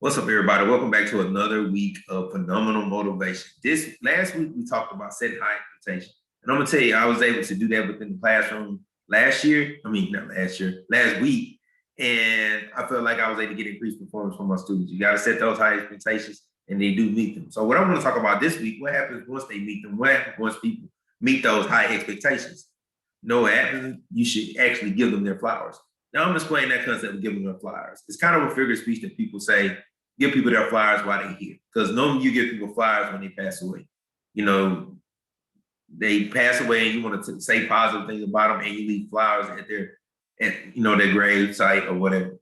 What's up, everybody? Welcome back to another week of phenomenal motivation. This last week we talked about setting high expectations, and I'm gonna tell you, I was able to do that within the classroom last year. I mean, not last year, last week, and I felt like I was able to get increased performance from my students. You got to set those high expectations, and they do meet them. So, what I want to talk about this week: what happens once they meet them? What happens once people meet those high expectations? No, what happens? You should actually give them their flowers. Now, I'm gonna explain that concept of giving them flowers. It's kind of a figure of speech that people say give people their flowers while they're here. Because normally you give people flowers when they pass away. You know, they pass away and you want to say positive things about them and you leave flowers at their grave site or whatever.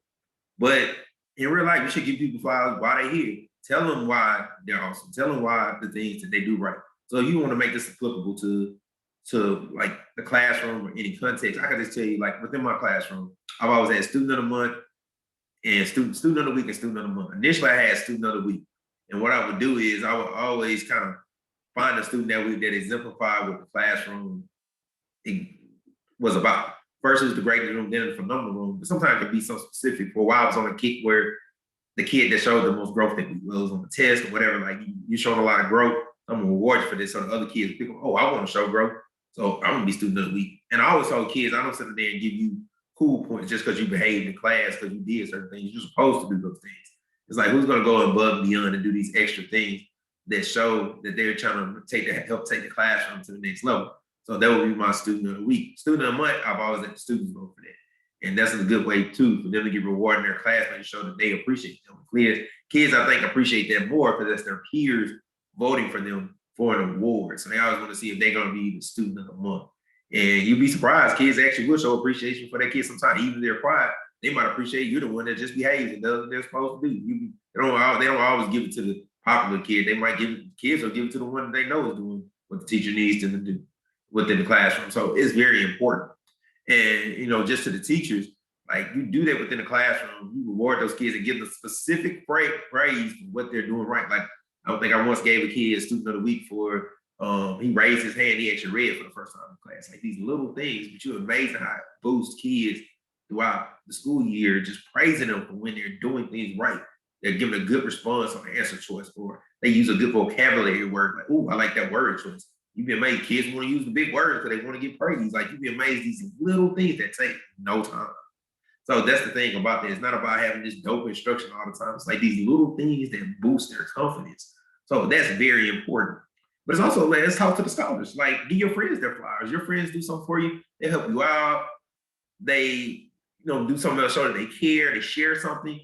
But in real life, you should give people flowers while they're here. Tell them why they're awesome. Tell them why the things that they do right. So if you want to make this applicable to like the classroom or any context, I can just tell you, like within my classroom, I've always had student of the month and student of the week and student of the month. Initially, I had student of the week. And what I would do is I would always kind of find a student that week that exemplified what the classroom was about. First, it was the greatness room, then the phenomenal room. But sometimes it could be so specific. For a while, I was on a kick where the kid that showed the most growth that we was on the test or whatever, like you showed a lot of growth, I'm gonna reward you for this. So the other kids pick up, oh, I want to show growth. So I'm gonna be student of the week. And I always told kids, I don't sit there and give you cool points just because you behaved in class, because you did certain things. You're supposed to do those things. It's like, who's going to go above and beyond and do these extra things that show that they're trying to help take the classroom to the next level? So that would be my student of the week. Student of the month, I've always let the students vote for that. And that's a good way too, for them to get rewarded in their classmates and show that they appreciate them. Kids, I think, appreciate that more because that's their peers voting for them for an award. So they always want to see if they're going to be the student of the month. And you'd be surprised, kids actually will show appreciation for their kids sometimes. Even if they're quiet, they might appreciate you're the one that just behaves and does what they're supposed to do. They don't always give it to the popular kid. They might kids will give it to the one that they know is doing what the teacher needs them to do within the classroom. So it's very important. And just to the teachers, like you do that within the classroom, you reward those kids and give them specific praise for what they're doing right. Like I don't think I once gave a kid a student of the week for he raised his hand, he actually read for the first time in class. Like these little things, but you're amazing how it boosts kids throughout the school year, just praising them for when they're doing things right. They're giving a good response on the answer choice, or they use a good vocabulary word. Like, oh, I like that word choice. You'd be amazed. Kids want to use the big words because they want to get praise. Like you'd be amazed these little things that take no time. So that's the thing about that. It's not about having this dope instruction all the time. It's like these little things that boost their confidence. So that's very important. But it's also, let's talk to the scholars. Like, give your friends their flowers. Your friends do something for you. They help you out. They, do something else, show that they care. They share something.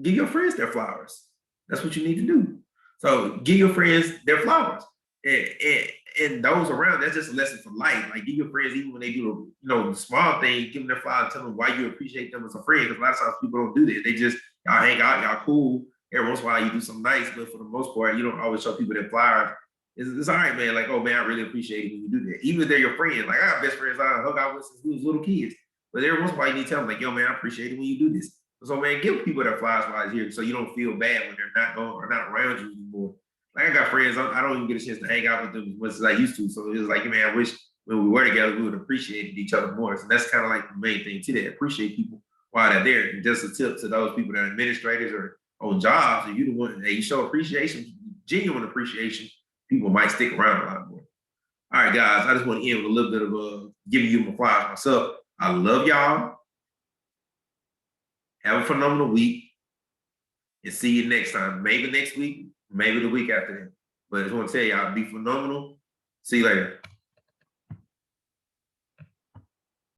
Give your friends their flowers. That's what you need to do. So give your friends their flowers. And those around, that's just a lesson for life. Like, give your friends, even when they do, the small thing, give them their flowers, tell them why you appreciate them as a friend. Because a lot of times people don't do that. They just, y'all hang out, y'all cool. Every once in a while you do something nice, but for the most part, you don't always show people their flowers. It's all right, man. Like, oh man, I really appreciate it when you do that. Even if they're your friends, like I have best friends I hung out with since we was little kids. But every once in a while you need to tell them, like, yo, man, I appreciate it when you do this. So man, give people their flowers while it's here so you don't feel bad when they're not going or not around you anymore. Like I got friends, I don't even get a chance to hang out with them as much as I used to. So it was like, man, I wish when we were together, we would appreciate each other more. So that's kind of like the main thing to that. Appreciate people while they're there. And just a tip to those people that are administrators or on jobs, and you the one that you show appreciation, genuine appreciation, people might stick around a lot more. All right, guys, I just want to end with a little bit of giving you my flowers myself. I love y'all. Have a phenomenal week. And see you next time. Maybe next week, maybe the week after that. But I just want to tell y'all, be phenomenal. See you later.